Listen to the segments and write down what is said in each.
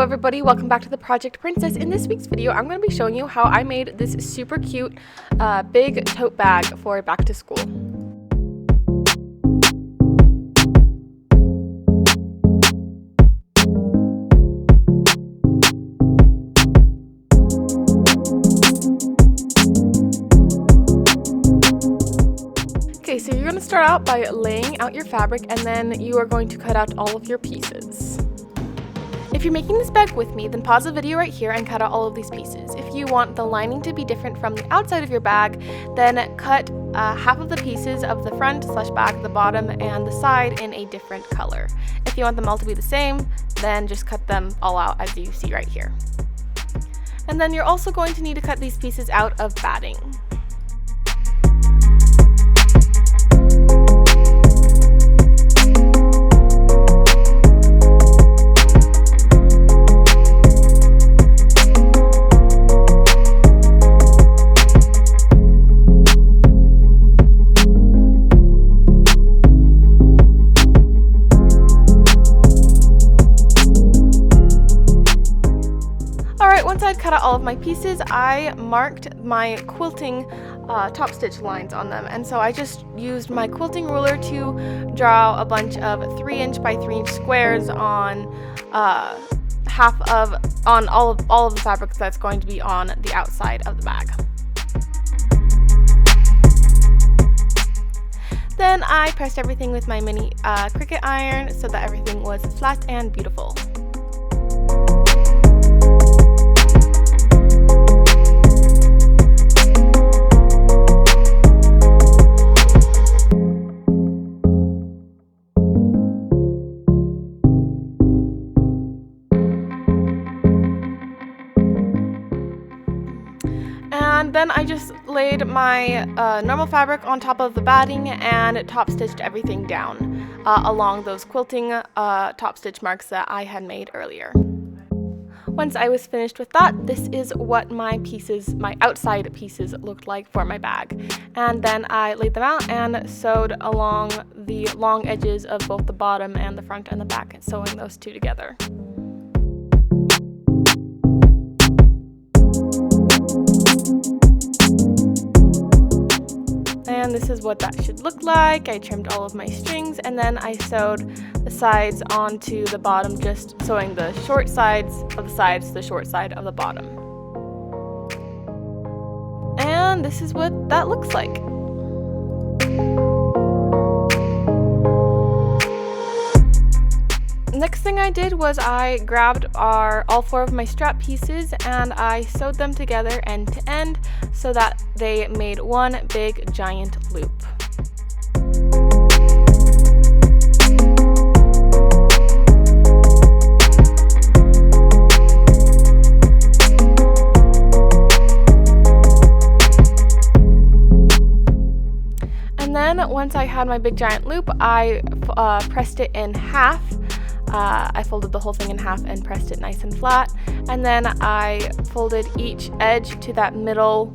everybody, welcome back to the Project Princess. In this week's video, I'm going to be showing you how I made this super cute big tote bag for back to school. Okay, so you're going to start out by laying out your fabric, and then you are going to cut out all of your pieces. If you're making this bag with me, then pause the video right here and cut out all of these pieces. If you want the lining to be different from the outside of your bag, then cut half of the pieces of the front / back, the bottom, and the side in a different color. If you want them all to be the same, then just cut them all out as you see right here. And then you're also going to need to cut these pieces out of batting. Once I'd cut out all of my pieces, I marked my quilting top stitch lines on them, and so I just used my quilting ruler to draw a bunch of 3" by 3" squares on all of the fabric that's going to be on the outside of the bag. Then I pressed everything with my mini Cricut iron so that everything was flat and beautiful. And then I just laid my normal fabric on top of the batting and top stitched everything down along those quilting top stitch marks that I had made earlier. Once I was finished with that, this is what my outside pieces looked like for my bag. And then I laid them out and sewed along the long edges of both the bottom and the front and the back, sewing those two together. And this is what that should look like. I trimmed all of my strings, and then I sewed the sides onto the bottom, just sewing the short sides of the sides to the short side of the bottom. And this is what that looks like. Next thing I did was I grabbed all 4 of my strap pieces and I sewed them together end to end so that they made one big giant loop. And then once I had my big giant loop, I pressed it in half. I folded the whole thing in half and pressed it nice and flat, and then I folded each edge to that middle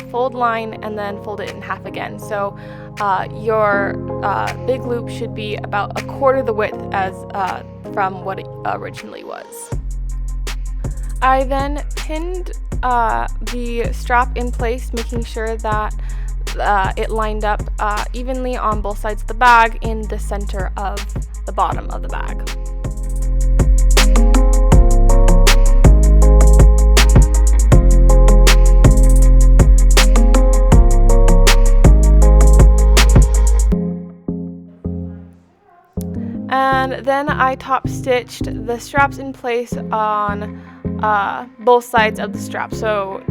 fold line and then fold it in half again. So your big loop should be about 1/4 the width as from what it originally was. I then pinned the strap in place, making sure that it lined up evenly on both sides of the bag in the center of the bottom of the bag. And then I top stitched the straps in place on both sides of the strap. So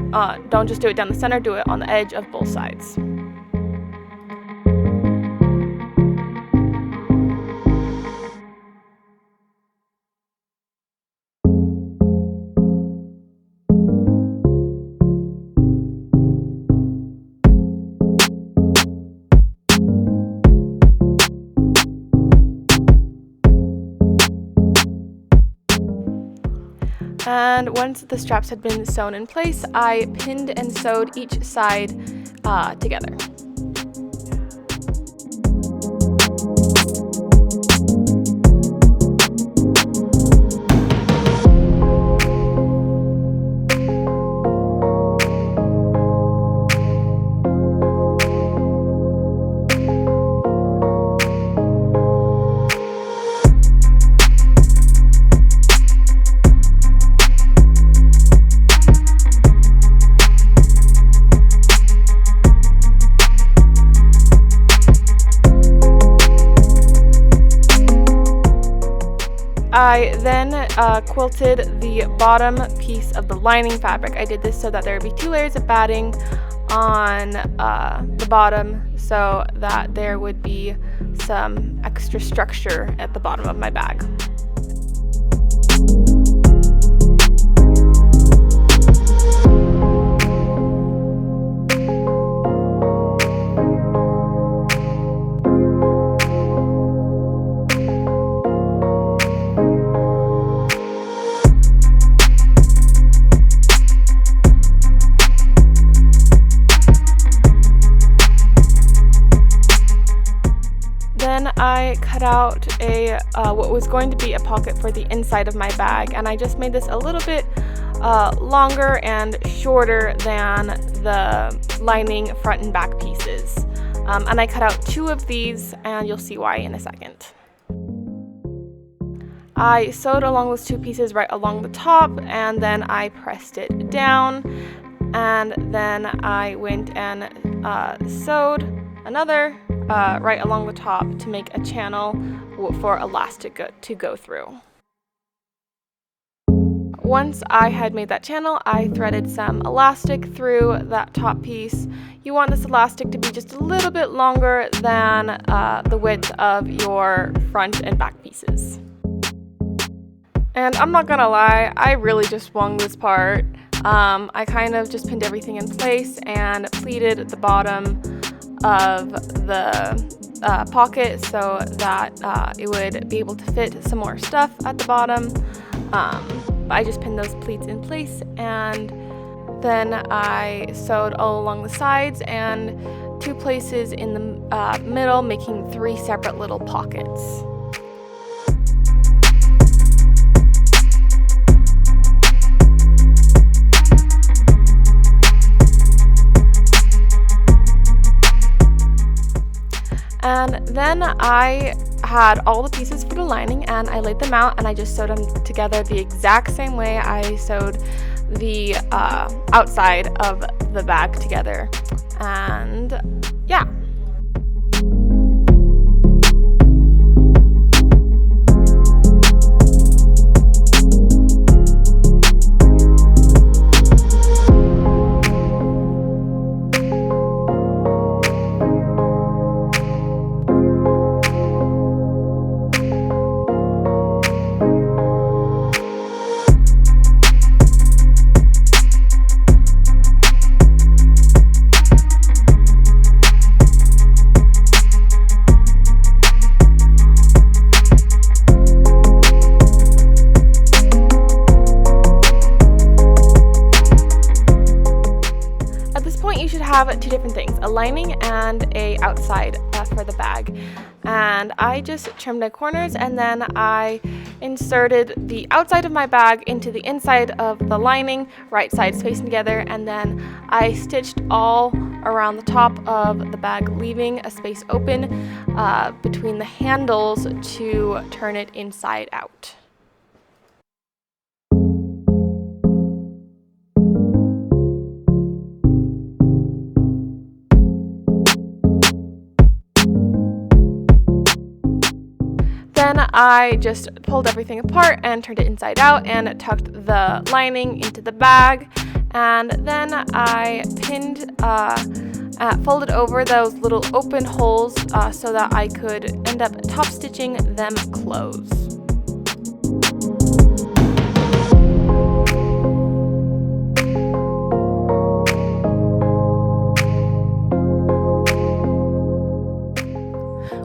don't just do it down the center, do it on the edge of both sides. And once the straps had been sewn in place, I pinned and sewed each side together. I then quilted the bottom piece of the lining fabric. I did this so that there would be 2 layers of batting on the bottom so that there would be some extra structure at the bottom of my bag. Then I cut out a what was going to be a pocket for the inside of my bag, and I just made this a little bit longer and shorter than the lining front and back pieces. And I cut out 2 of these, and you'll see why in a second. I sewed along those 2 pieces right along the top, and then I pressed it down, and then I went and sewed another right along the top to make a channel for elastic to go through. Once I had made that channel, I threaded some elastic through that top piece. You want this elastic to be just a little bit longer than the width of your front and back pieces. And I'm not gonna lie, I really just swung this part. I kind of just pinned everything in place and pleated the bottom of the pocket so that it would be able to fit some more stuff at the bottom. I just pinned those pleats in place, and then I sewed all along the sides and 2 places in the middle, making 3 separate little pockets. And then I had all the pieces for the lining, and I laid them out, and I just sewed them together the exact same way I sewed the outside of the bag together. And yeah. You should have 2 different things, a lining and a outside for the bag. And I just trimmed the corners, and then I inserted the outside of my bag into the inside of the lining, right sides facing together, and then I stitched all around the top of the bag, leaving a space open between the handles to turn it inside out. Then I just pulled everything apart and turned it inside out and tucked the lining into the bag, and then I pinned, folded over those little open holes so that I could end up top stitching them closed.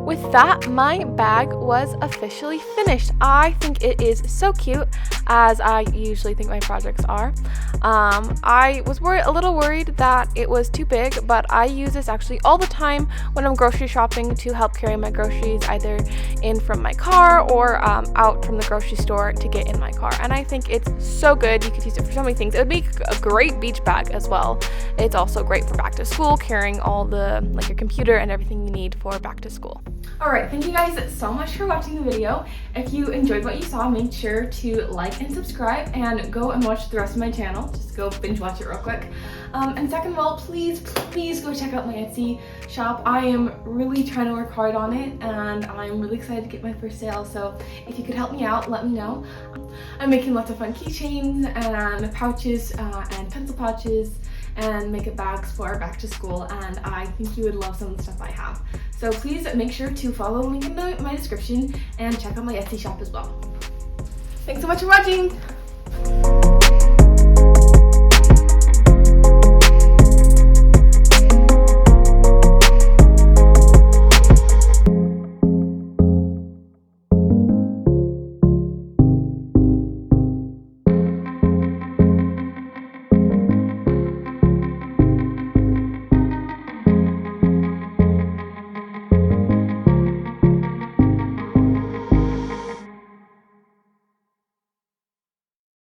With that, my bag was officially finished. I think it is so cute, as I usually think my projects are. I was a little worried that it was too big, but I use this actually all the time when I'm grocery shopping to help carry my groceries either in from my car or out from the grocery store to get in my car. And I think it's so good. You could use it for so many things. It would make a great beach bag as well. It's also great for back to school, carrying all the, like, your computer and everything you need for back to school. Alright, thank you guys so much for watching the video. If you enjoyed what you saw, make sure to like and subscribe and go and watch the rest of my channel. Just go binge watch it real quick. And second of all, please go check out my Etsy shop. I am really trying to work hard on it and I'm really excited to get my first sale. So if you could help me out, let me know. I'm making lots of fun keychains and pouches and pencil pouches and makeup bags for back to school, and I think you would love some of the stuff I have. So please make sure to follow the link in my description and check out my Etsy shop as well. Thanks so much for watching!